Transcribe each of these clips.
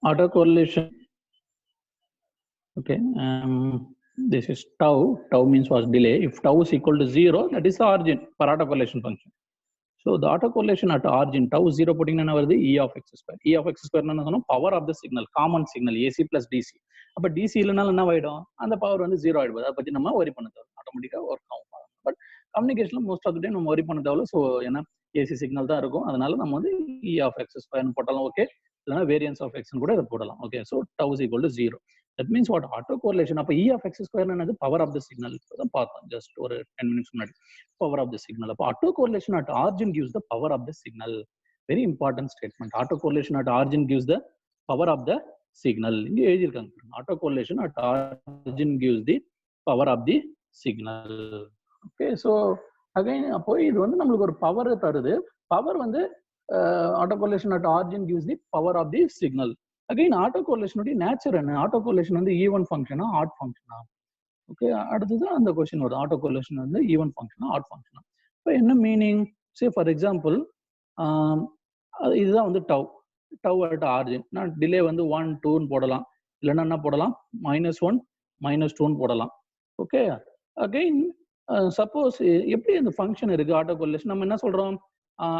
Autocorrelation. Okay, this is tau. Tau means was delay. If tau is equal to 0, that is the origin for autocorrelation function. So the autocorrelation at origin tau 0 putting in over the E of x square. E of x square na power of the signal, common signal AC plus DC. But DC இல்லனால என்ன ஆயிடும், அந்த power வந்து 0 ஆயிடுது. அத பத்தி நம்ம worry பண்ண தேவையில்லை, ஆட்டோமேட்டிக்கா ஒர்க் ஆகும். பட் கம்யூனிகேஷன்ல மோஸ்ட் ஆஃப் தி டைம் நம்ம worry பண்ண தேவையில்லை. ஸோ ஏன்னா ஏசி சிக்னல் தான் இருக்கும், அதனால நம்ம வந்து E of x square போட்டாலும் ஓகே, இல்லைனா வேரியன்ஸ் ஆஃப் எக்ஸ் கூட இதை போடலாம். Okay, so tau is equal to 0. That means what, auto correlation. அப்போ E of x square என்னது, பவர் ஆஃப் த சிக்னல். இப்போதான் பார்த்தோம் ஜஸ்ட் ஒரு 10 minutes முன்னாடி, பவர் ஆஃப் த சிக்னல். அப்போ auto correlation at origin gives the power of the signal. Very important statement. Auto correlation at origin gives the power of the signal. இங்கே எழுதியிருக்காங்க, auto correlation at origin gives the power of the signal. Okay, so again அப்போ இது வந்து நம்மளுக்கு ஒரு power தருது. Power வந்து autocorrelation at origin gives the power of the signal. Again, autocorrelation உடைய நேச்சர் என்ன? autocorrelation வந்து ஈவன் ஃபங்க்ஷனா ஆட் ஃபங்க்ஷனா? ஓகே, அடுத்தது அந்த கொஸ்டின் வருது. autocorrelation வந்து ஈவன் ஃபங்க்ஷனா ஆட் ஃபங்க்ஷனா? இப்போ என்ன மீனிங்? சே ஃபார் எக்ஸாம்பிள், இதுதான் வந்து டவ். Tau at origin. நான் டிலே வந்து 1 2ன்னு போடலாம், இல்லைன்னா என்ன போடலாம், -1 -2ன்னு போடலாம். ஓகே, அகைன் சப்போஸ் எப்படி இந்த ஃபங்க்ஷன் இருக்கு ஆட்டோகோரிலேஷன், நம்ம என்ன சொல்றோம்,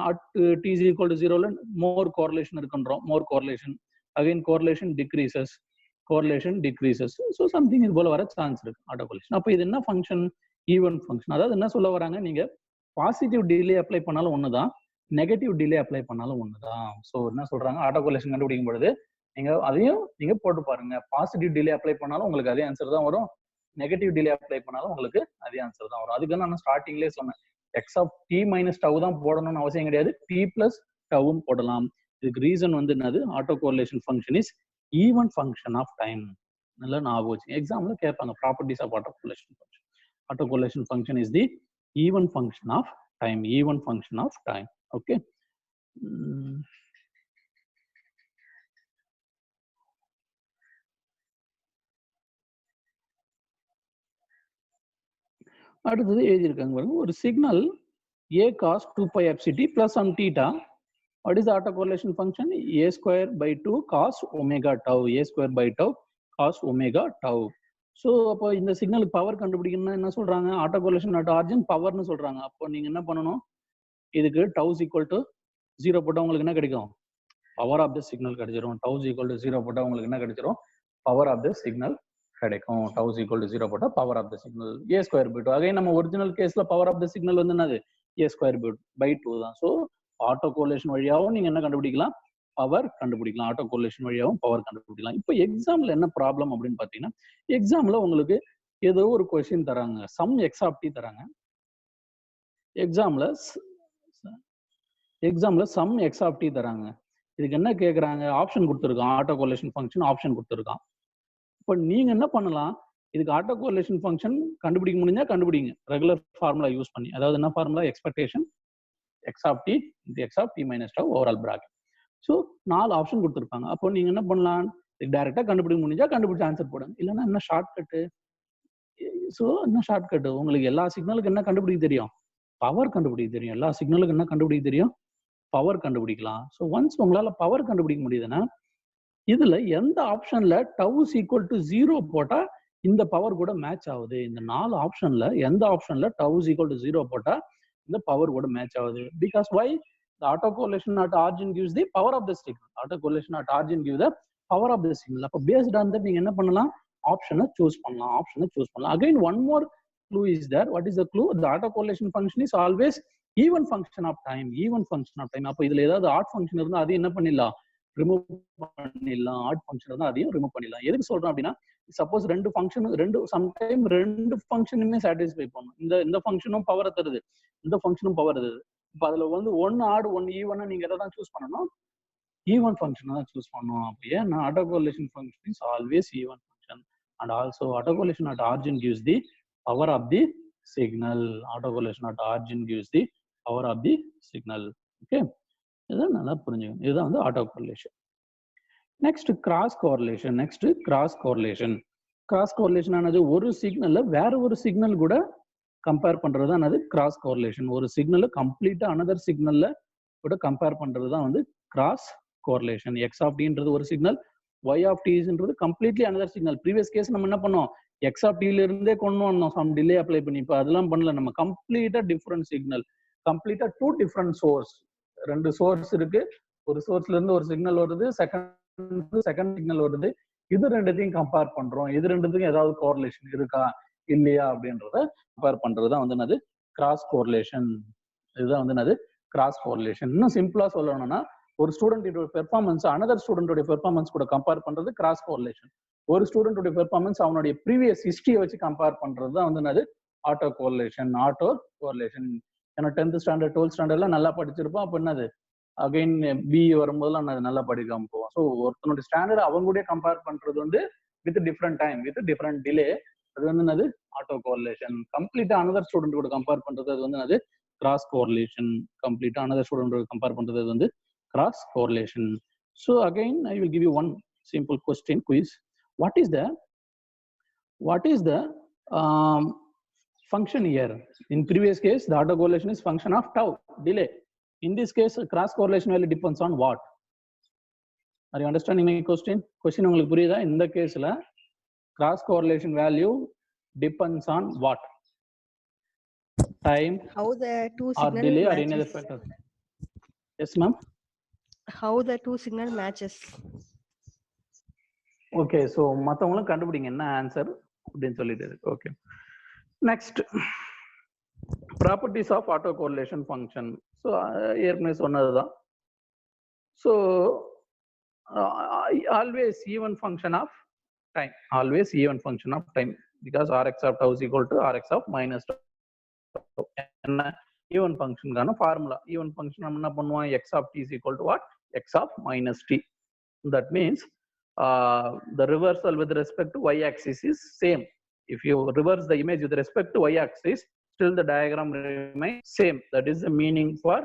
at t is equal to 0 more correlation இருக்குன்றோம். more correlation, again correlation decreases, so something இது போல வர சான்ஸ் இருக்கு ஆட்டோகோரிலேஷன். அப்போ இது என்ன ஃபங்க்ஷன், ஈவன் ஃபங்க்ஷன். அதாவது என்ன சொல்ல வராங்க, நீங்க பாசிட்டிவ் டிலே அப்ளை பண்ணாலும் ஒண்ணுதான், நெகட்டிவ் டிலே அப்ளை பண்ணாலும் ஒண்ணுதான். ஸோ என்ன சொல்றாங்க, ஆட்டோகோரிலேஷன் கண்டுபிடிக்கும் பொழுது நீங்க அதையும் நீங்க போட்டு பாருங்க. பாசிட்டிவ் டிலே அப்ளை பண்ணாலும் உங்களுக்கு அதே ஆன்சர் தான் வரும், நெகட்டிவ் டிலே அப்ளை பண்ணாலும் உங்களுக்கு அதே ஆன்சர் தான் வரும். அதுக்கு நான் ஸ்டார்டிங்லேயே சொன்னேன், x of t minus tau தான் போடணும்னு அவசியம் கிடையாது, t plus tauவும் போடலாம். இதுக்கு ரீசன் வந்து என்னது, auto correlation function is even function of time. நல்லா ஞாபகம் வச்சுங்க, எக்ஸாம்ல கேட்பாங்க properties of auto correlation function. Auto correlation function is the even function of time, even function of time. Okay, அடுத்தது எழுதியிருக்காங்க பாருங்க, ஒரு signal a cos 2 pi fct plus some theta. What is the autocorrelation function? A square by 2 cos omega tau, a square by tau cos omega tau. So அப்போ இந்த சிக்னலுக்கு power கண்டுபிடிக்கணும்னா என்ன சொல்றாங்க, ஆட்டோகோரிலேஷன் அட் ஆரிஜின் பவர்னு சொல்றாங்க. அப்போ நீங்க என்ன பண்ணணும், இதுக்கு டவு ஈக்குவல் டு 0 போட்டால் உங்களுக்கு என்ன கிடைக்கும், பவர் ஆஃப் த சிக்னல் கிடைச்சிரும். டவு ஈக்குவல் டு 0 போட்டால் உங்களுக்கு என்ன கிடைச்சிரும், பவர் ஆஃப் த சிக்னல் கிடைக்கும். டவு ஈக்குவல் டு 0 போட்டால் power of the signal a square by 2. Again நம்ம ஒரிஜினல் கேஸ்ல பவர் ஆஃப் த சிக்னல் வந்து என்னது, a ஸ்கொயர் பை 2 தான். ஸோ ஆட்டோ கோரிலேஷன் வழியாகவும் நீங்க என்ன கண்டுபிடிக்கலாம், பவர் கண்டுபிடிக்கலாம். ஆட்டோ கோரிலேஷன் வழியாகவும் பவர் கண்டுபிடிக்கலாம். இப்போ எக்ஸாம்ல என்ன ப்ராப்ளம் அப்படின்னு பாத்தீங்கன்னா, எக்ஸாம்ல உங்களுக்கு ஏதோ ஒரு கொஸ்டின் தராங்க, சம் எக்ஸ் ஆஃப் டி தராங்க. எக்ஸாம்ல சம் எக்ஸ் ஆஃப் டி தராங்க. இதுக்கு என்ன கேட்கறாங்க, ஆப்ஷன் கொடுத்துருக்கான், ஆட்டோ கோரிலேஷன் ஃபங்க்ஷன் ஆப்ஷன் கொடுத்துருக்கான். இப்போ நீங்க என்ன பண்ணலாம், இதுக்கு ஆட்டோ கோரிலேஷன் ஃபங்க்ஷன் கண்டுபிடிக்க முடிஞ்சா கண்டுபிடிங்க, ரெகுலர் ஃபார்முலா யூஸ் பண்ணி. அதாவது என்ன formula, expectation x of t into x of t minus tau overall bracket. So 4 option கொடுத்துருப்பாங்க. அப்போ நீங்க என்ன பண்ணலாம், டைரக்டா கண்டுபிடிக்க முடிஞ்சா கண்டுபிடிச்ச ஆன்சர் போடுங்க, இல்லைன்னா என்ன ஷார்ட் கட்டு. ஸோ என்ன ஷார்ட் கட்டு, உங்களுக்கு எல்லா சிக்னலுக்கு என்ன கண்டுபிடிக்க தெரியும், பவர் கண்டுபிடிக்க தெரியும். எல்லா சிக்னலுக்கு என்ன கண்டுபிடிக்க தெரியும், பவர் கண்டுபிடிக்கலாம். ஸோ ஒன்ஸ் உங்களால பவர் கண்டுபிடிக்க முடியுதுன்னா, இதுல எந்த ஆப்ஷன்ல டவு இஸ் ஈக்குவல் டு 0 போட்டா இந்த பவர் கூட மேட்ச் ஆகுது, இந்த 4 ஆப்ஷன்ல எந்த ஆப்ஷன்ல டவு இஸ் ஈக்குவல் டு 0 போட்டா இந்த பவர் கூட மேட்ச் ஆகுது. Because why, the autocorrelation at origin gives the power of the signal. Autocorrelation at origin gives the power of the signal. அப்போ based on that நீங்க என்ன பண்ணலாம், ஆப்ஷனை சூஸ் பண்ணலாம். Again one more clue is there. What is the clue? The autocorrelation function is always even function of time. அப்போ இதுல ஏதாவது add function இருந்தா அதையும் என்ன பண்ணிடலாம், ரிமூவ் பண்ணிடலாம். ஆட் ஃபங்க்ஷன் இருந்தா அதையும் ரிமூவ் பண்ணிடலாம். எதுக்கு சொல்றோம் அப்படின்னா, சப்போஸ் சம்டைம் ரெண்டு ஃபங்க்ஷனுமே சாட்டிஸ்ஃபை பண்ணும். இந்த ஃபங்க்ஷனும் பவர் தருது, இந்த ஃபங்க்ஷனும் பவர் தருது. இப்போ அதுல வந்து 1 ஆட் 1 ஈவன் நீங்க எதை தான் சூஸ் பண்ணணும், ஈவன் ஃபங்க்ஷன் தான் சூஸ் பண்ணணும். அப்படியே நான் autocorrelation function is always even function. And also autocorrelation at origin gives the power of the signal. Autocorrelation at origin gives the power of the signal. Okay, இதான் நல்லா புரிஞ்சுக்கணும். இதுதான் வந்து auto correlation. Next cross correlation. Cross correlation ஆனது ஒரு சிக்னல்ல வேற ஒரு signal கூட கம்பேர் பண்றது தான் அது கிராஸ் கோரிலேஷன். ஒரு சிக்னல் கம்ப்ளீட்டா அனதர் சிக்னல்ல கூட கம்பேர் பண்றது தான் வந்து cross correlation. X of t ன்றது ஒரு சிக்னல், y of t ன்றது completely another signal. Previous case நம்ம என்ன பண்ணோம், x of t ல இருந்தே கொண்டு வந்தோம் சம் டிலே அப்ளை பண்ணி. இப்போ அதெல்லாம் பண்ணல, நம்ம கம்ப்ளீட்டா டிஃப்ரெண்ட் சிக்னல், கம்ப்ளீட்டா டூ டிஃப்ரெண்ட் சோர்ஸ். ரெண்டு சோர்ஸ் இருக்கு, ஒரு சோர்ஸ்ல இருந்து ஒரு சிக்னல் வருது, செகண்ட் சிக்னல் வருது. இது ரெண்டுத்தையும் கம்பேர் பண்றோம், இது ரெண்டுத்துக்கும் ஏதாவது கோரிலேஷன் இருக்கா இல்லையா அப்படின்றத கம்பேர் பண்றதுதான் வந்து என்னது கிராஸ் கோரிலேஷன். இதுதான் வந்து என்னது கிராஸ் கோரிலேஷன். இன்னும் சிம்பிளா சொல்லணும்னா, ஒரு ஸ்டூடெண்டோட பெர்ஃபார்மன்ஸ் அனதர் ஸ்டூடெண்டோட பெர்ஃபார்மன்ஸ் கூட கம்பேர் பண்றது கிராஸ் கோரிலேஷன். ஒரு ஸ்டூடெண்டோட பெர்ஃபார்மன்ஸ் அவனுடைய ப்ரீவியஸ் ஹிஸ்டரியை வச்சு கம்பேர் பண்றது தான் வந்து என்னது ஆட்டோ கோரிலேஷன். ஏன்னா 10th ஸ்டாண்டர்ட் 12th ஸ்டாண்டர்ட்லாம் நல்லா படிச்சிருப்போம். அப்போ என்னது அகைன் பிஇ வரும்போதெல்லாம் நான் நல்லா படிக்காம போவோம். ஸோ ஒருத்தனுடைய ஸ்டாண்டர்ட் அவங்க கூட கம்பேர் பண்றது வந்து with different time, with different delay, அது வந்து என்னது ஆட்டோ கோரிலேஷன். கம்ப்ளீட்டா அனதர் ஸ்டூடெண்ட் கூட கம்பேர் பண்றது அது வந்து என்னது கிராஸ் கோரிலேஷன். கம்ப்ளீட்டா அனதர் ஸ்டூடெண்ட் கம்பேர் பண்றது அது வந்து cross correlation. So again I will give you one simple question quiz. What is the function here? In previous case the auto correlation is function of tau, delay. In this case cross correlation value depends on what? Are you understanding my question? Question உங்களுக்கு புரியுதா? இந்த கேஸ்ல cross correlation value depends on what? Time, how the two or signal delay matches. or any other factor? Yes ma'am. How the two signal matches. Okay, so மத்தவங்களும் கண்டுபிடிங்க என்ன answer அப்படின்னு சொல்லிட்டு. Okay, next properties of auto correlation function. So ஏற்கனவே சொன்னதுதான். So always even function of time, always even function of time, because R X of tau is equal to R X of minus tau. என்ன even ஃபங்க்ஷனுக்கான formula, even function நம்ம என்ன பண்ணுவோம், X of T is equal to what, X of minus T. That means the reversal with respect to y-axis is same. If you reverse the image with respect to y-axis, still the diagram remains same. That is the meaning for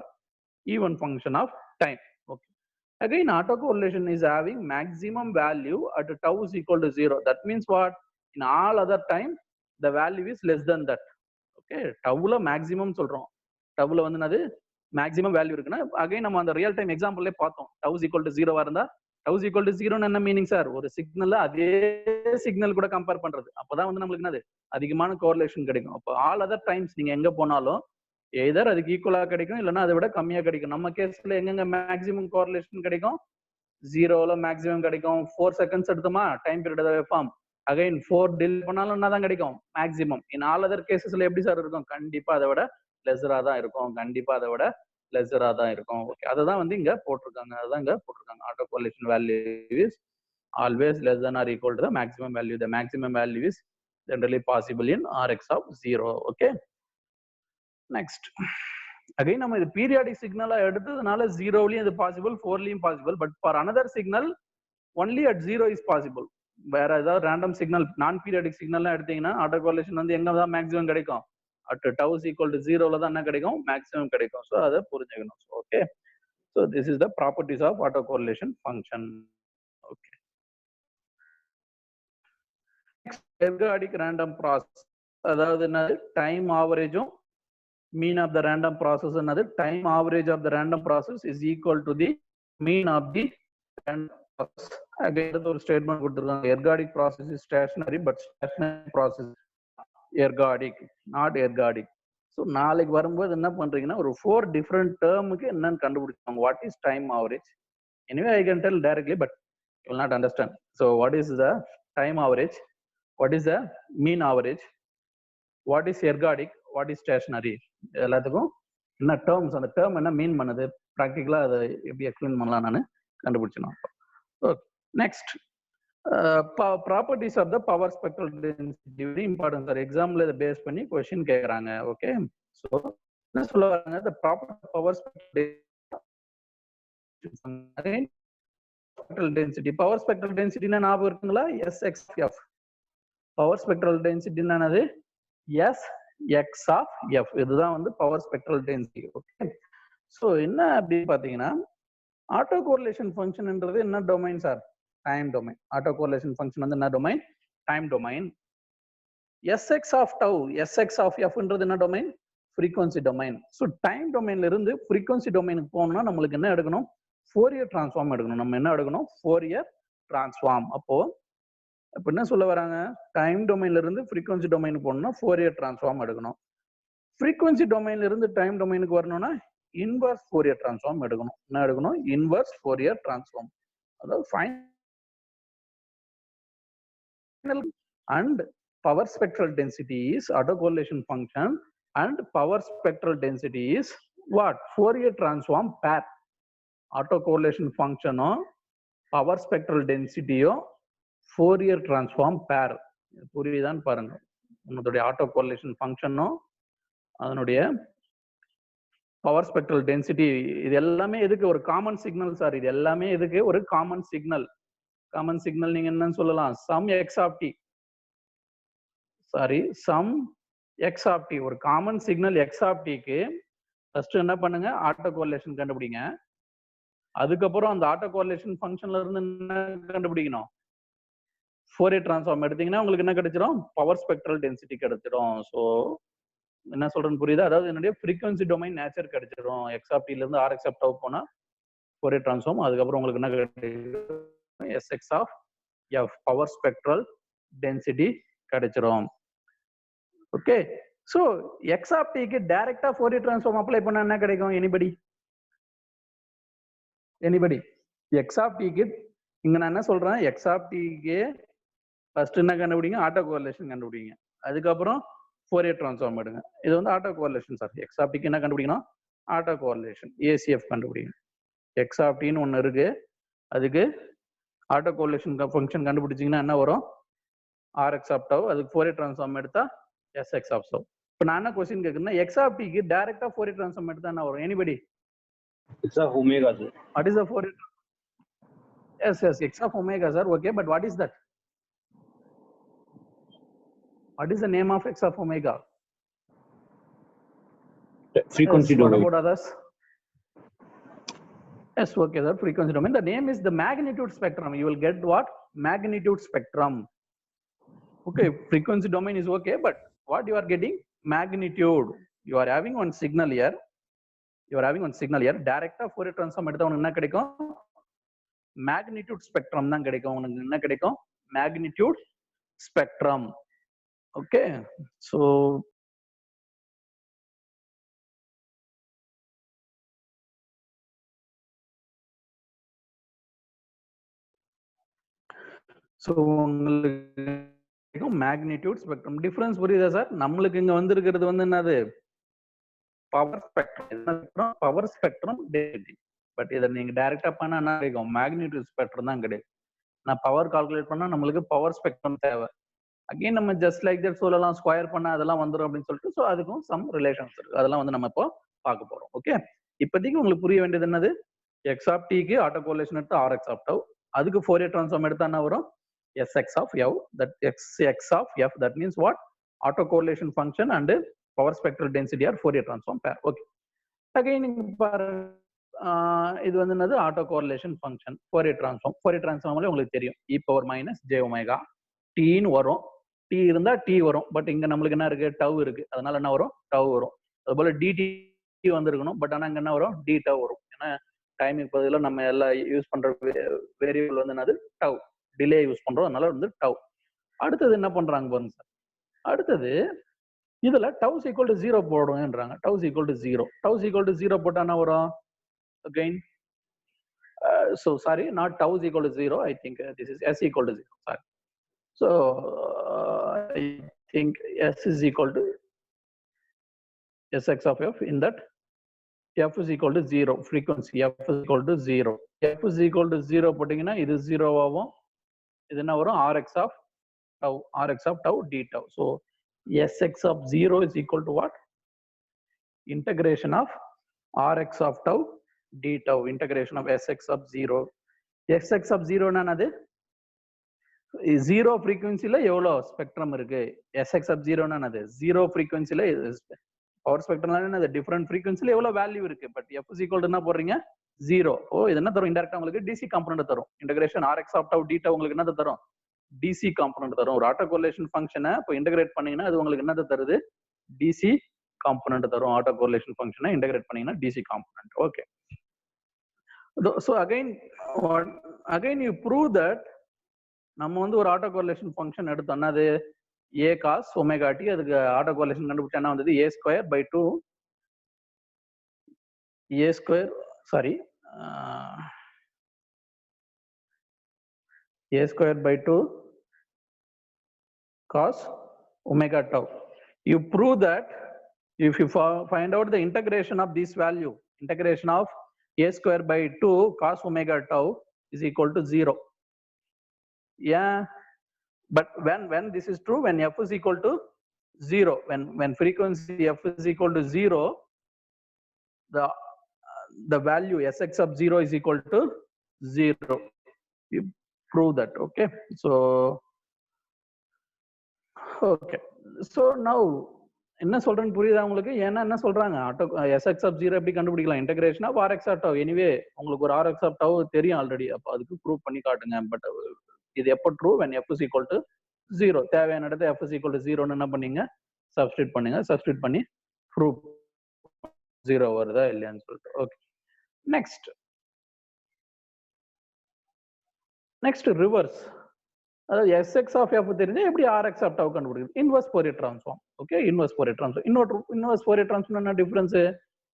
even function of time. Okay. Again, autocorrelation is having maximum value at tau is equal to 0. That means what? In all other time, the value is less than that. Okay. Tau la maximum சொல்றோம். Tau la வந்து என்னது maximum value இருக்குன்னா, again நம்ம அந்த real time example பார்த்தோம். Tau is equal to 0 இருந்தா tau is equal to 0 என்ன meaning sir? ஒரு சிக்னல்ல அதே சிக்னல் கூட கம்பேர் பண்றது. அப்பதான் வந்து நம்மளுக்கு என்னது அதிகமான கோரிலேஷன் கிடைக்கும். அப்போ ஆல் அதர் டைம்ஸ் நீங்க எங்க போனாலும் எதர் அதுக்கு ஈக்குவலா கிடைக்கும், இல்லைன்னா அதை விட கம்மியா கிடைக்கும். நம்ம கேஸ்ல எங்கெங்க மேக்ஸிமம் கோரிலேஷன் கிடைக்கும், 0ல மேக்ஸிமம் கிடைக்கும். 4 செகண்ட்ஸ் எடுத்தோமா time period waveform, again 4 delay பண்ணாலும் என்ன தான் கிடைக்கும் மேக்ஸிமம். இன் ஆல் அதர் கேசஸ்ல எப்படி சார் இருக்கும்? கண்டிப்பா அதை விட லெஸரா தான் இருக்கும், கண்டிப்பா அதை விட லெஸரா தான் இருக்கும். ஓகே, அதுதான் வந்து இங்க போட்டிருக்காங்க, அதுதான் இங்க போட்டிருக்காங்க. Auto correlation value is always less than or equal to the maximum value. The maximum value is generally possible in Rx of 0. Okay, next again நம்ம இது பீரியாடிக் சிக்னலா எடுத்ததுனால 0லயும் இது பாசிபிள், 4லயும் possible. But for another signal only at 0 is possible. வேற ஏதாவது random signal, நான் periodic சிக்னல்லாம் எடுத்தீங்கன்னா ஆட்டோ கோரிலேஷன் வந்து எங்க தான் மேக்ஸிமம் கிடைக்கும், at tau is equal to 0ல தான் என்ன கிடைக்கும், மேக்ஸிமம் கிடைக்கும். ஸோ அதை புரிஞ்சுக்கணும். Okay, so this is the properties of auto correlation function. Okay, ergodic random process, அதாவது என்னது டைம் ஆவரேஜும் mean of the random process என்னது, time average of the random process is equal to the mean of the random process. Again ஒரு statement கொடுத்துருக்காங்க, ergodic process is stationary but stationary process ergodic, not ergodic. So நாளைக்கு வரும்போது என்ன பண்றீங்கன்னா ஒரு 4 different termக்கு என்னன்னு கண்டுபிடிச்சாங்க. What is time average? Anyway, I can tell directly, but you will not understand. So what is the time average? What is the mean average? What is ergodic? What is stationary? எல்லாத்துக்கும் என்ன terms, அந்த term என்ன மீன் பண்ணுது, ப்ராக்டிக்கலா அதை எப்படி explain பண்ணலாம் நான் கண்டுபிடிச்சணும். Okay, next properties of the power spectral density. Very important sir, எக்ஸாம்ல இதை பேஸ் பண்ணி क्वेश्चन கேக்குறாங்க. ஓகே, சோ என்ன சொல்ல வராங்க, the property power spectral density. Power spectral டென்சிட்டினா ஞாபகம் இருக்குங்களா? SX(f). பவர் ஸ்பெக்ட்ரல் டென்சிட்டி என்னது? SX(f). இதுதான் வந்து power spectral density. Okay, so என்ன அப்படி பாத்தீங்கன்னா ஆட்டோ கோரிலேஷன் ஃபங்க்ஷன்ன்றது என்ன domain sir? Time domain. Auto correlation function வந்து என்ன domain? Time domain. Sx of tau, Sx of f ன்றது என்ன domain? Frequency domain. So time டொமைன்ல இருந்து ஃப்ரீக்வன்சி டொமைனுக்கு போகணும்னா நம்மளுக்கு என்ன எடுக்கணும்? ஃபோரியர் டிரான்ஸ்ஃபார்ம் எடுக்கணும். நம்ம என்ன எடுக்கணும்? Fourier transform. அப்போ இப்போ என்ன சொல்ல வராங்க? டைம் டொமைன்ல இருந்து ஃப்ரீக்வன்சி டொமைனுக்கு போகணும்னா ஃபோரியர் டிரான்ஸ்ஃபார்ம் எடுக்கணும். ஃப்ரீக்வன்சி டொமைன்ல இருந்து டைம் டொமைனுக்கு வரணும்னா இன்வர்ஸ் ஃபோரியர் டிரான்ஸ்ஃபார்ம் எடுக்கணும். என்ன எடுக்கணும்? Inverse Fourier transform. அதாவது final and power spectral density is autocorrelation function and power spectral density is what? Fourier transform pair. Autocorrelation function or power spectral density or Fourier transform pair. புரியுதான்னு பாருங்க. உங்களுடைய autocorrelation function அதனுடைய power spectral density இது எல்லாமே எதுக்கு? ஒரு common signal sir. இது எல்லாமே எதுக்கு? ஒரு காமன் சிக்னல். காமன் சிக்னல் நீங்க என்னன்னு சொல்லலாம்? Some x of t. Sorry, some x of t. ஒரு காமன் சிக்னல் எக்ஸ் ஆஃப் டிக்கு ஃபர்ஸ்ட் என்ன பண்ணுங்க? ஆட்டோகோரிலேஷன் கண்டுபிடிங்க. அதுக்கப்புறம் அந்த ஆட்டோகோரிலேஷன் ஃபங்க்ஷன்ல இருந்து என்ன கண்டுபிடிக்கணும்? ஃபோரியர் டிரான்ஸ்ஃபார்ம் எடுத்தீங்கன்னா உங்களுக்கு என்ன கிடைச்சிரும்? பவர் ஸ்பெக்ட்ரல் டென்சிட்டி கிடைச்சிரும். ஸோ என்ன சொல்றேன்னு புரியுதா? அதாவது என்னுடைய ஃப்ரீக்வன்சி டொமைன் நேச்சர் கிடைச்சிரும். எக்ஸ் ஆஃப் டில இருந்து ஆர்எக்ஸ் ஆஃப் டவு போனா ஃபோரியர் டிரான்ஸ்ஃபார்ம். அதுக்கப்புறம் உங்களுக்கு என்ன கிடைக்கும்? SX of F power spectral density கிடைச்சிரும். ஓகே. ஸோ எக்ஸ் ஆஃப் டிக்கு டைரக்டா ஃபோரியர் டிரான்ஸ்ஃபார்ம் அப்ளை பண்ணா என்ன கிடைக்கும்? எனிபடி எக்ஸ் ஆஃப் டிக்கு இங்க நான் என்ன சொல்றேன்? எக்ஸ் ஆஃப் டிக்கு ஃபர்ஸ்ட் என்ன கண்டுபிடிங்க? ஆட்டோ கோரிலேஷன் கண்டுபிடிங்க. அதுக்கப்புறம் ஃபோரியர் டிரான்ஸ்ஃபார்ம் எடுங்க. இது வந்து auto correlation sir. X of டிக்கு என்ன கண்டுபிடிக்கணும்? ஆட்டோ கோரிலேஷன் ஏசிஎஃப் கண்டுபிடிங்க. எக்ஸ் ஆஃப் டின்னு ஒன்று இருக்கு. அதுக்கு ஆட்டோ கோரிலேஷன் ஃபங்க்ஷன் கண்டுபிடிச்சிங்கன்னா என்ன வரும்? RX of tau. அதுக்கு ஃபோரியர் டிரான்ஸ்ஃபார்ம் எடுத்தா எஸ்எக்ஸ் ஆஃப் டவ். இப்போ நான் என்ன கொஸ்டின் கேட்குறேன்னா எக்ஸ் ஆஃப் டிக்கு டைரக்டா ஃபோரியர் டிரான்ஸ்ஃபார்ம் எடுத்தா என்ன வரும்? Anybody? X of omega sir. What is the Fourier? Yes, x of omega sir. Okay, but what is that? What is the name of x of omega? Frequency yes, domain. What about others? Yes, okay sir. Frequency domain. The name is the magnitude spectrum. You will get what? Magnitude spectrum. Okay, frequency domain is okay, but what you are getting? Magnitude. You are having one signal here. டைரக்டா Fourier transform எடுத்தா உனக்கு என்ன கிடைக்கும்? Magnitude spectrum தான் கிடைக்கும். உனக்கு என்ன கிடைக்கும்? Magnitude spectrum. ஓகே. ஸோ உங்களுக்கு மேக்னிடியூட் ஸ்பெக்ட்ரம் டிஃபரன்ஸ் புரியுதா சார்? நம்மளுக்கு இங்க வந்திருக்கிறது வந்து என்னது? Power spectrum. Power spectrum density. But இதை நீங்க டைரக்டா பண்ணா என்ன கிடைக்கும்? மேக்னிடியூட் ஸ்பெக்ட்ரம் தான் கிடைக்கும். நான் பவர் கால்குலேட் பண்ணா நம்மளுக்கு பவர் ஸ்பெக்ட்ரம் தேவை. அகைன் நம்ம ஜஸ்ட் லைக் தட் சொல்லலாம், ஸ்கொயர் பண்ணா அதெல்லாம் வந்துடும் அப்படின்னு சொல்லிட்டு. ஸோ அதுக்கும் சம் ரிலேஷன்ஸ் இருக்கு. அதெல்லாம் வந்து நம்ம இப்போ பார்க்க போறோம். ஓகே. இப்போதைக்கு உங்களுக்கு புரிய வேண்டியது என்னது? எக்ஸ் ஆஃப் டிக்கு ஆட்டோ கோரிலேஷன் எடுத்து ஆர்எக்ஸ் ஆஃப் டவ். அதுக்கு ஃபோரியர் டிரான்ஸ்ஃபார்ம் எடுத்தா என்ன வரும்? S X of F. That X of F. That means what? Auto correlation function and power spectral density are Fourier transform pair. Okay. Again நீங்க பாருங்க, இது வந்து என்னது? Auto correlation function Fourier transform. Fourier டிரான்ஸ்ஃபார்ம்ல உங்களுக்கு தெரியும் e power minus J omega டீன்னு வரும். டி இருந்தா டி வரும். பட் இங்க நம்மளுக்கு என்ன இருக்கு? டவ் இருக்கு. அதனால என்ன வரும்? டவ் வரும். அதுபோல டிடி வந்திருக்கணும். பட் ஆனா இங்க என்ன வரும்? டி டவ் வரும். ஏன்னா டைமிங் பதில நம்ம எல்லாம் யூஸ் பண்ற வேரியபிள் வந்து என்னது? டவ். டிலே யூஸ் பண்றோம். அதனால வந்து டவ். அடுத்தது என்ன பண்றாங்க பாருங்க சார். அடுத்தது இதுல டவ் ஈக்குவல் டு 0 போடுவேன்றாங்க. Tau equal to 0. Tau equal to 0 போட்டா என்ன வரும்? Again so sorry, not tau is equal to 0. I think this is s equal to 0. Sorry. So I think s is equal to sx of f. In that f is equal to 0. Frequency f is equal to 0. f is equal to 0 போட்டீங்கன்னா இது 0 ஆகும். இது என்ன வரும்? rx of tau d tau. So sx of 0 is equal to what? Integration of rx of tau d tau. Integration of sx of 0. sx of 0 என்னது? 0 frequencyல எவ்வளவு spectrum இருக்கு? sx of 0 என்னது? 0 frequencyல பவர் ஸ்பெக்ட்ரம்ல என்னது? டிஃபரண்ட் frequencyல எவ்வளவு வேல்யூ இருக்கு. But f is equal to என்ன போடுறீங்க? 0. ஓ இது என்ன தரும்? இன்டைரக்டா உங்களுக்கு DC காம்போனன்ட் தரும். Integration rx of tau d tau உங்களுக்கு என்ன தரும்? DC காம்போனன்ட் தரும். ஒரு ஆட்டோ கோரிலேஷன் ஃபங்க்ஷனை இப்போ இன்டகிரேட் பண்ணீங்கன்னா அது உங்களுக்கு என்ன தருது? DC காம்போனன்ட் தரும். ஆட்டோ கோரிலேஷன் ஃபங்க்ஷனை இன்டகிரேட் பண்ணீங்கன்னா DC component. Okay. So again you prove that நம்ம வந்து ஒரு ஆட்டோ கோரிலேஷன் ஃபங்க்ஷன் எடுத்தோம்னா அது a cos omega t, அதுக்கு ஆட்டோ கோரிலேஷன் கண்டுபிடிச்சா என்ன வந்தது a square by 2 a square a square by 2 cos omega tau. You prove that if you find out the integration of this value, integration of a square by 2 cos omega tau is equal to 0. Yeah, but when this is true, when f is equal to 0, when frequency f is equal to 0, the value sx of 0 is equal to 0. You prove that. Okay, so now என்ன சொல்றேன்னு புரியுதா உங்களுக்கு? ஏன்னா என்ன சொல்றாங்க, auto sx of 0 எப்படி கண்டுபிடிக்கலாம், integration of rx of tau. Anyway உங்களுக்கு ஒரு rx of tau தெரியும் ஆல்ரெடி, அப்ப அதுக்கு ப்ரூவ் பண்ணி காட்டுங்க. பட் இது எப்போ true, when f is equal to 0. தேவையான இடத்துல f is equal to 0 என்ன பண்ணீங்க, சப்ஸ்டிட் பண்ணுங்க. சப்ஸ்டிட் பண்ணி ப்ரூவ் 0 வருதா இல்லையான்னு சொல்லிட்டு. Okay, next reverse. அதாவது sx of f தெரிஞ்சா எப்படி rx of tau கண்டுபிடிக்கிறது? Inverse Fourier transform. Okay, inverse Fourier transform. Inverse Fourier transform என்ன டிஃபரன்ஸ்?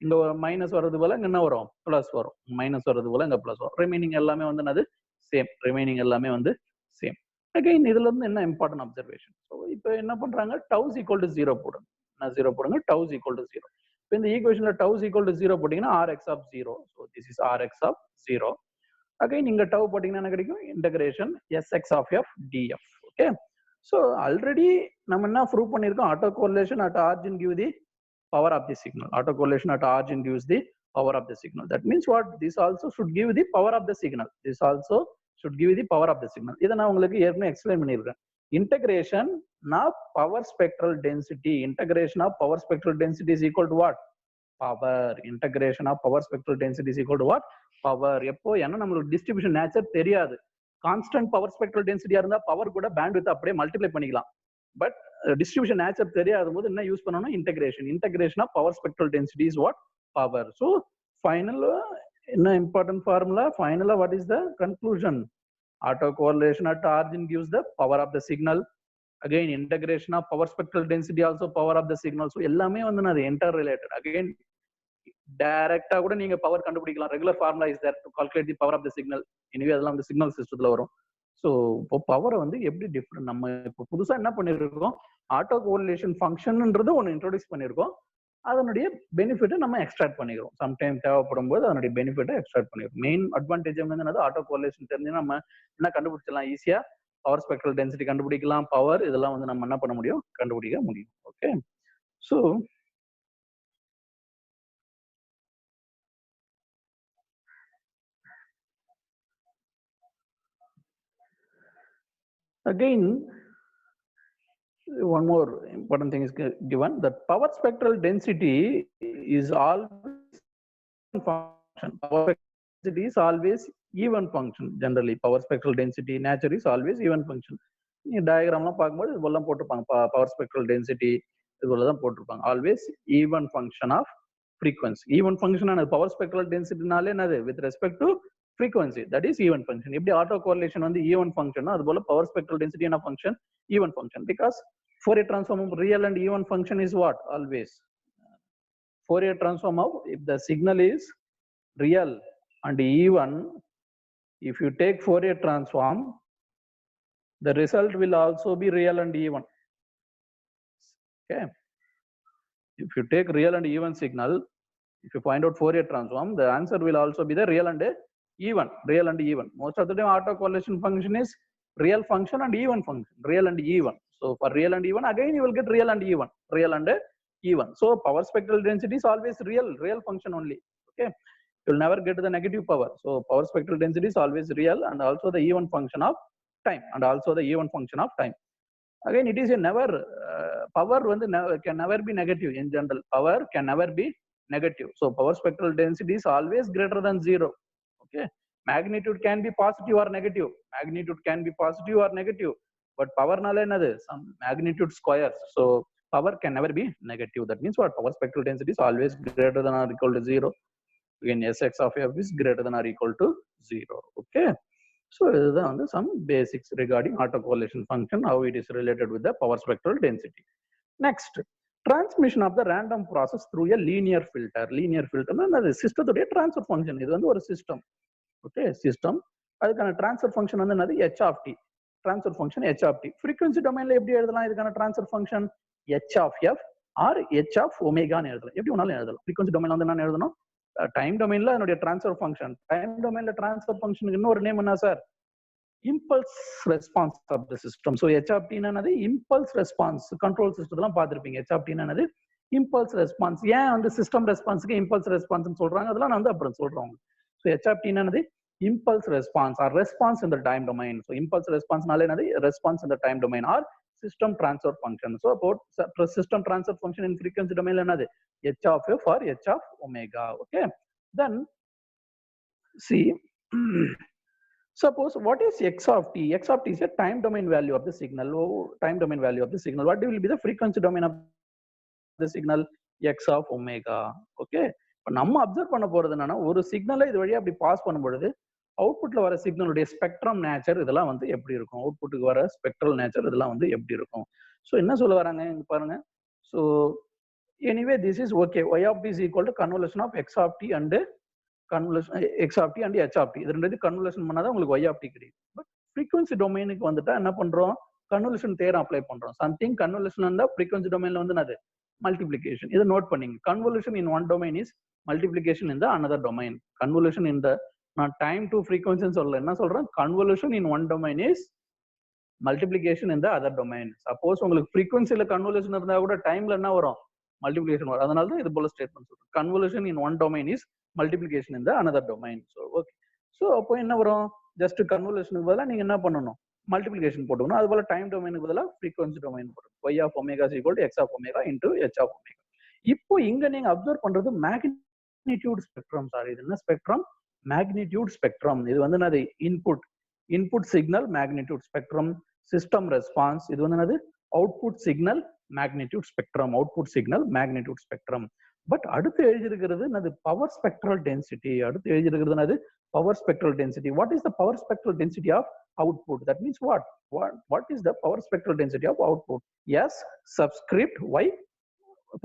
இங்க மைனஸ் வர்றது போல இங்க என்ன வரும், பிளஸ் வரும். மைனஸ் வர்றது போல இங்க பிளஸ் வரும். ரிமைனிங் எல்லாமே வந்து என்னது, சேம். ரிமைனிங் எல்லாமே வந்து சேம். அகைன் இதுல இருந்து என்ன இம்பார்ட்டன்ட் அப்சர்வேஷன்? ஸோ இப்போ என்ன பண்றாங்க, டவுஸ் ஈக்குவல் டு 0 போடுங்க. நான் 0 போடுங்க, டவுஸ் ஈக்குவல் டு 0. இப்போ இந்த ஈக்குவேஷன்ல டவுஸ் ஈக்குவல் டு 0 போட்டீங்கன்னா rx of 0. So this is rx of 0. Again நீங்க டவு போட்டீங்கன்னா என்ன கிடைக்கும், integration sx of f df. Okay, so already நம்ம என்ன ப்ரூவ் பண்ணியிருக்கோம், auto correlation at origin give the power of the signal. Auto correlation at origin gives the power of the signal. That means what? This also should give the power of the signal. This also should give the power of the signal. இதை நான் உங்களுக்கு ஏற்கனவே explain பண்ணியிருக்கேன். Integration of power spectral density. Integration of power spectral density is equal to what? Power. Integration of power spectral density is equal to what? Power. எப்போ? ஏன்னா நம்மளுக்கு distribution nature தெரியாது. Constant power spectral டென்சிட்டியா இருந்தா power கூட bandwidth அப்படியே multiply பண்ணிக்கலாம். But distribution nature தெரியாத போது என்ன யூஸ் பண்ணணும், integration of power spectral density is what? Power. So final என்ன இம்பார்ட்டன்ட் ஃபார்முலா, ஃபைனலா what is the conclusion? Auto correlation at origin gives the power of the signal. Again integration of power spectral density also power of the signal. So எல்லாமே வந்து அது inter related. Again டைரக்டா கூட நீங்க power கண்டுபிடிக்கலாம். Regular formula is there to calculate the power of the signal. எனவே அதெல்லாம் வந்து சிக்னல் சிஸ்டத்துல வரும். ஸோ இப்போ பவரை வந்து எப்படி டிஃப்ரெண்ட், நம்ம இப்போ புதுசா என்ன பண்ணிருக்கோம், ஆட்டோ கோரிலேஷன் ஃபங்க்ஷன்ன்றது ஒன்று இன்ட்ரோடியூஸ் பண்ணியிருக்கோம். அதனுடைய பெனிஃபிட்டை நம்ம எக்ஸ்ட்ராக்ட் பண்ணிக்கிறோம். சம்டைம் தேவைப்படும் போது அதனுடைய பெனிஃபிட்டை எக்ஸ்ட்ராக்ட் பண்ணிக்கிறோம். மெயின் அட்வான்டேஜ் என்னது, ஆட்டோ கோரிலேஷன் தெரிஞ்சு நம்ம என்ன கண்டுபிடிச்சலாம், ஈஸியா பவர் ஸ்பெக்ட்ரல் டென்சிட்டி கண்டுபிடிக்கலாம், பவர் இதெல்லாம் வந்து நம்ம என்ன பண்ண முடியும், கண்டுபிடிக்க முடியும். Okay, so again one more important thing is given, that power spectral density is always function. Power density is always even function. Generally power spectral density nature is always even function. நீ டயக்ராம்லாம் பார்க்கும்போது இதெல்லாம் போட்டிருப்பாங்க, power spectral density இதுல தான் போட்டிருப்பாங்க. Always even function of frequency. Even function ஆனது power spectral டென்சிட்டினாலே என்னது, with respect to frequency, that is even function. எப்படி ஆட்டோ கோரிலேஷன் வந்து even function, அது போல பவர் ஸ்பெக்ட்ரல் டென்சிட்டி என்ன function, even function. Because Fourier transform of real and even function is what? Always Fourier transform of, if the signal is real and even, if you take Fourier transform, the result will also be real and even. Okay, if you take real and even signal, if you find out Fourier transform, the answer will also be the real and even. Real and even. Most of the time auto correlation function is real function and even function, real and even. So for real and even, again you will get real and even, real and even. So power spectral density is always real function only. Okay, you will never get the negative power. So power spectral density is always real and also the even function of time, and also the even function of time. Again it is a never power can never be negative. In general power can never be negative. So power spectral density is always greater than 0. Okay, magnitude can be positive or negative, magnitude can be positive or negative, but power nala enadhu, some magnitude squares. So power can never be negative. That means what? Power spectral density is always greater than or equal to 0. again Sx of f is greater than or equal to 0. Okay, so this is some basics regarding autocorrelation function, how it is related with the power spectral density. Next, transmission of the random process through a linear filter. Linear filter na system transfer function. This is a system. Okay, system. அதுக்கான transfer function வந்து என்னது h of t. Transfer function h of t. Frequency domainல எப்படி எழுதலாம் இதுக்கான transfer function? h of f or h of omega ன்னு எழுதலாம். எப்படி வேணாலும் எழுதலாம். Frequency domainல வந்து என்ன எழுதணும்? Time domainல அதனுடைய transfer function. Time domainல transfer function இன்னொரு நேம் என்ன sir? Impulse response of the system. So h of t என்னது? Impulse response. Control system எல்லாம் பார்த்திருப்பீங்க. h of t என்னது? Impulse response. ஏன் வந்து system response-க்கு impulse response ன்னு சொல்றாங்க? அதெல்லாம் நான் வந்து அப்புறம் சொல்றேன். So h of t என்னது? Impulse response or response in the time domain. So impulse response naale enadhu response in the time domain or system transfer function. So about system transfer function in frequency domain la enadhu h of f or h of omega. Okay, then see suppose what is x of t? X of t is a time domain value of the signal. Time domain value of the signal. What will be the frequency domain of the signal? X of omega. Okay, இப்போ நம்ம observe பண்ண போறது என்னன்னா ஒரு சிக்னலை இது வழியா அப்படி பாஸ் பண்ணும்பொழுது அவுட்புட்ல வர சிக்னலுடைய ஸ்பெக்ட்ரம் நேச்சர் இதெல்லாம் வந்து எப்படி இருக்கும், அவுட்புட்டுக்கு வர ஸ்பெக்ட்ரல் நேச்சர் இதெல்லாம் வந்து எப்படி இருக்கும். ஸோ என்ன சொல்ல வராங்க இங்க பாருங்க. So anyway this is okay. y of t is equal to convolution of x of t and convolution x of t and h of t. இது ரெண்டு கன்வல்யூஷன் பண்ணாதான் உங்களுக்கு y of t கிடைக்கும். பட் ஃப்ரீக்வன்சி டொமைனுக்கு வந்துட்டா என்ன பண்றோம்? Convolution theorem apply பண்றோம். சம்திங் கன்வல்யூஷன் இருந்தா ஃப்ரீக்வன்சி டொமைன்ல வந்து என்னது? Multiplication. இதை நோட் பண்ணீங்க. Convolution in one domain is multiplication in the another domain. Convolution in the நான் time to frequency சொல்லல, என்ன சொல்றேன்? Convolution in one domain is multiplication in the other domain. Suppose உங்களுக்கு frequencyல convolution இருந்தா கூட timeல என்ன வரும்? Multiplication வரும். அதனால தான் இது போல ஸ்டேட்மென்ட் சொல்றேன். Convolution in one domain is multiplication in the another domain. So okay. So அப்போ என்ன வரும்? Just convolutionக்கு பதிலா நீங்க என்ன பண்ணணும்? Multiplication போட்டுக்கணும். அது போல டைம் டொமைனுக்கு பதிலா frequency domain போட்டுக்கணும். y of omega is equal to x of omega into h of omega. இப்போ இங்க நீங்க அப்சர்வ் பண்றது மேக்னிடியூட் ஸ்பெக்ட்ரம். சார் இது என்ன ஸ்பெக்ட்ரம்? Magnitude spectrum. இது வந்து என்னது? Input signal magnitude spectrum. System response இது வந்து என்னது? Output signal magnitude spectrum. Output signal magnitude spectrum. But அடுத்து எழுதியிருக்கிறது என்னது? Power spectral density. அடுத்து எழுதியிருக்கிறது என்னது? Power spectral density. What is the power spectral density of output? That means what is the power spectral density of output? Yes, subscript y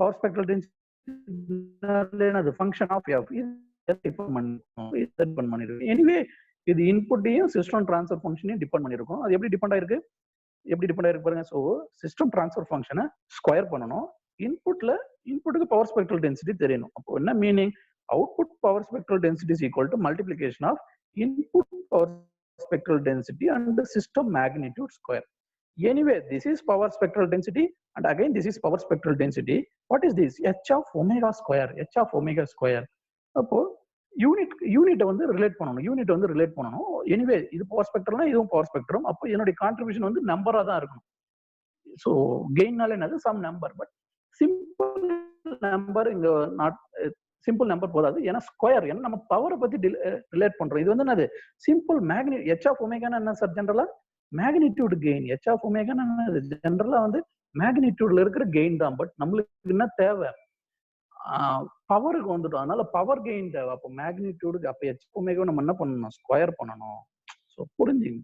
power spectral density the function of f is depend பண்ணிருக்கு. Anyway இது இன்புட்டையும் system transfer ஃபங்க்ஷனையும் depend பண்ணிருக்கும். அது எப்படி depend ஆயிருக்கு? பாருங்க. So system transfer ஃபங்க்ஷனை square பண்ணணும். இன்புட்டுக்கு power spectral density தெரியணும். அப்போ என்ன meaning? Output power spectral density is equal to multiplication of input power spectral density and the system magnitude square. Anyway, this is power spectral density and again this is power spectral density. What is this? h of omega square. h of omega square. அப்போ unit வந்து relate பண்ணணும். Anyway இது power ஸ்பெக்ட்ரம்னா இதுவும் power spectrum. அப்போ என்னுடைய contribution வந்து நம்பரா தான் இருக்கணும். ஸோ கெயின்னால என்னது? Sum number. But simple number இங்க நாட் சிம்பிள் நம்பர் போதாது. ஏன்னா ஸ்கொயர், ஏன்னா நம்ம பவரை பத்தி ரிலேட் பண்றோம். இது வந்து என்னது? Simple magnitude h of omega என்ன சார்? ஜெனரலா magnitude gain. h of omega என்னது? ஜெனரலா வந்து மேக்னிடியூட்ல இருக்கிற கெயின் தான். பட் நம்மளுக்கு என்ன தேவை? பவருக்கு வந்துட்டோம். அதனால பவர் கெயின் தேவை. அப்போ மேக்னிடியூடுக்கு அப்ப h of omega நம்ம என்ன பண்ணணும்? ஸ்கொயர் பண்ணணும். ஸோ புரிஞ்சுங்க.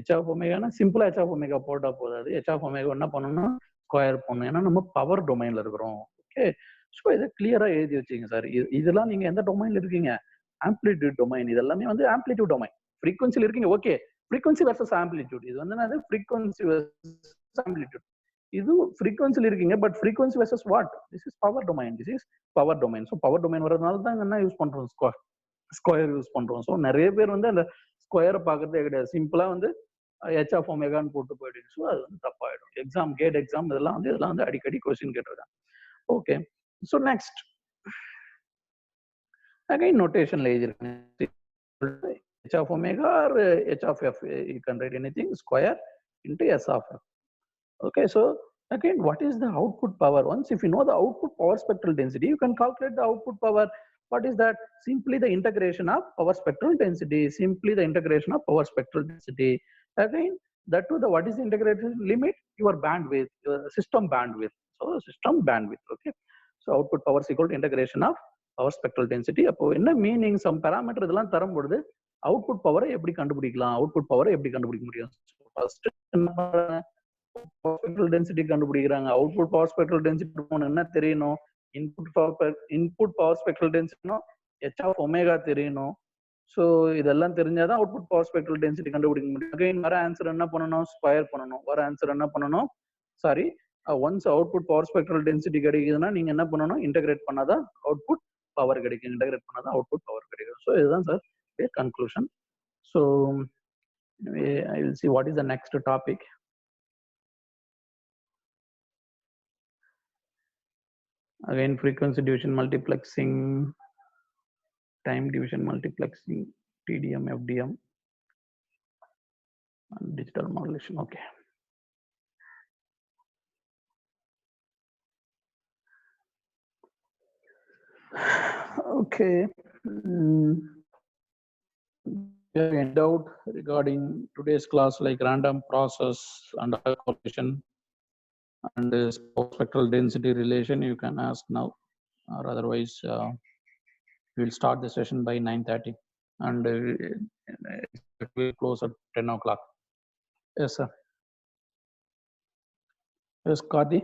h of omega சிம்பிளா h of omega போட்டா போதாது. h of omega என்ன பண்ணணும்? ஸ்கொயர் பண்ணணும். ஏன்னா நம்ம பவர் டொமைன்ல இருக்கிறோம். ஓகே, ஸோ இதை கிளியரா எழுதி வச்சுங்க சார். இதெல்லாம் நீங்க எந்த டொமைன்ல இருக்கீங்க? Amplitude domain. இதெல்லாமே வந்து ஆம்ப்ளிடியூட் டொமைன். ஃப்ரீக்வன்சில இருக்கீங்க. Okay, frequency versus amplitude. இது வந்து என்னது? Frequency versus amplitude. இது ஃப்ரீக்வன்சில இருக்கீங்க. But frequency versus what? This is power domain. So power domain வரதுனால தான் என்ன யூஸ் பண்றோம்? ஸ்கொயர் யூஸ் பண்றோம். ஸோ நிறைய பேர் வந்து அந்த ஸ்கொயரை பார்க்கறதே கிடையாது. சிம்பிளா வந்து h of omega போட்டு போயிடுங்க. ஸோ அது வந்து தப்பாயிடும். கேட் எக்ஸாம் இதெல்லாம் வந்து அடிக்கடி கொஸ்டின் கேட்டிருக்காங்க. Okay, so next again notation la h of omega or h of f, you can write anything square into s of f. Okay, so again what is the output power? Once if you know the output power spectral density, you can calculate the output power. What is that? Simply the integration of power spectral density. Again that to the what is the integration limit? Your bandwidth, your system bandwidth. So system bandwidth. Okay, so output power is equal to integration of power spectral density. அப்போ என்ன meaning, some parameter இதெல்லாம் தரும்பொழுது output பவரை எப்படி கண்டுபிடிக்கலாம், output பவரை எப்படி கண்டுபிடிக்க முடியும்? ஃபர்ஸ்ட் என்ன பண்றாங்க, பவர் ஸ்பெக்ட்ரல் டென்சிட்டி கண்டுபிடிக்கிறாங்க. அவுட்புட் பவர் ஸ்பெக்ட்ரல் டென்சிட்டி என்ன தெரியணும், இன்புட் பவர் ஸ்பெக்ட்ரல் டென்சிட்டினா h of omega தெரியணும். ஸோ இதெல்லாம் தெரிஞ்சாதான் அவுட்புட் பவர் ஸ்பெக்ட்ரல் டென்சிட்டி கண்டுபிடிக்க முடியும். அகைன் வர ஆன்சர் என்ன பண்ணணும், ஸ்கொயர் பண்ணணும். வர ஆன்சர் என்ன பண்ணணும், sorry, once output power spectral density கிடைக்குதுன்னா நீங்க என்ன பண்ணணும், இன்டகிரேட் பண்ணாதான் அவுட்புட் பவர் கிடைக்கும். இன்டகிரேட் பண்ணாதான் அவுட்புட் பவர் கிடைக்கும். ஸோ இதுதான் sir conclusion. So I will see what is the next topic. Again, frequency division multiplexing, time division multiplexing, TDM, FDM, and digital modulation. Okay. Okay. Any doubt regarding today's class, like random process and correlation and spectral density relation, you can ask now, or otherwise we'll start the session by 9:30 and it will close at 10 o'clock. Yes, sir. Yes, Kadi.